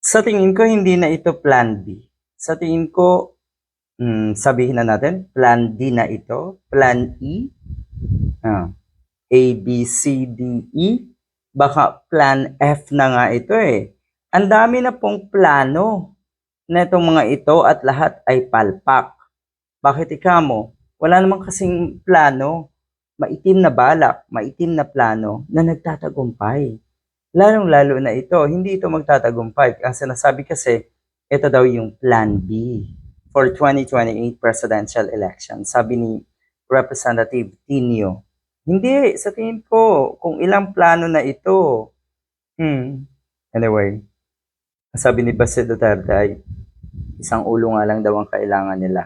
Sa tingin ko hindi na ito plan B. Sa tingin ko, sabihin na natin, plan D na ito, plan E, A, B, C, D, E, baka plan F na nga ito eh. Ang dami na pong plano na itong mga ito at lahat ay palpak. Bakit ikamo? Wala namang kasing plano, maitim na balak, maitim na plano na nagtatagumpay. Lalong-lalo na ito, hindi ito magtatagumpay. Ang sinasabi kasi, ito daw yung plan B for 2028 presidential election. Sabi ni Representative Tinio. Hindi, sa tingin ko, kung ilang plano na ito. Anyway, sabi ni Baste Duterte ay isang ulo nga lang daw ang kailangan nila.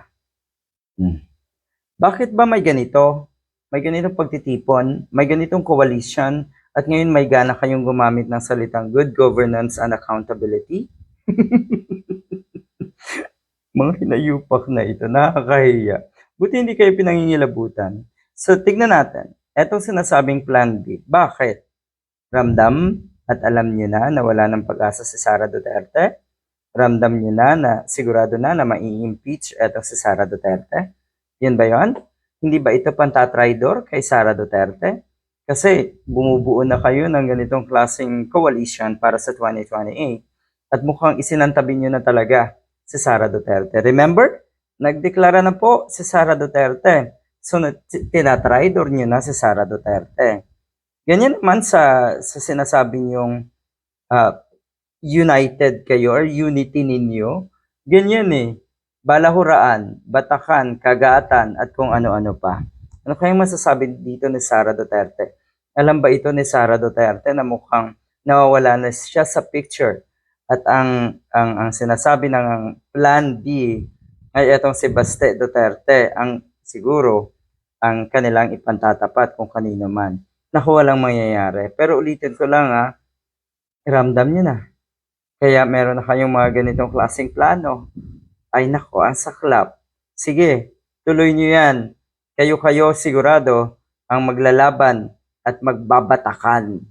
Bakit ba may ganito? May ganitong pagtitipon, may ganitong coalition, at ngayon may gana kayong gumamit ng salitang good governance and accountability? Mga hinayupak na ito, nakakahiya. Buti hindi kayo pinangingilabutan. So, tignan natin. Etong sinasabing plan B. Bakit? Ramdam at alam nyo na wala ng pag-asa si Sara Duterte? Ramdam nyo na sigurado na mai-impeach etong si Sara Duterte? Yun ba yun? Hindi ba ito pantatraidor kay Sara Duterte? Kasi bumubuo na kayo ng ganitong klaseng coalition para sa 2028 at mukhang isinantabi nyo na talaga si Sara Duterte. Remember? Nagdeklara na po si Sara Duterte. So, tinatraidor nyo na si Sara Duterte. Ganyan naman sa sinasabi nyong united kayo or unity ninyo. Ganyan eh. Balahuraan, Batakan, Kagatan, at kung ano-ano pa. Ano kayang masasabi dito ni Sara Duterte? Alam ba ito ni Sara Duterte na mukhang nawawala na siya sa picture? At ang sinasabi ng plan B ay itong si Baste Duterte, ang siguro ang kanilang ipantatapat kung kanino man. Naku, walang mangyayari. Pero ulitin ko lang ramdam nyo na. Kaya meron na kayong mga ganitong klaseng plano. Ay nako, ang saklap. Sige, tuloy nyo yan. Kayo sigurado ang maglalaban at magbabatakan.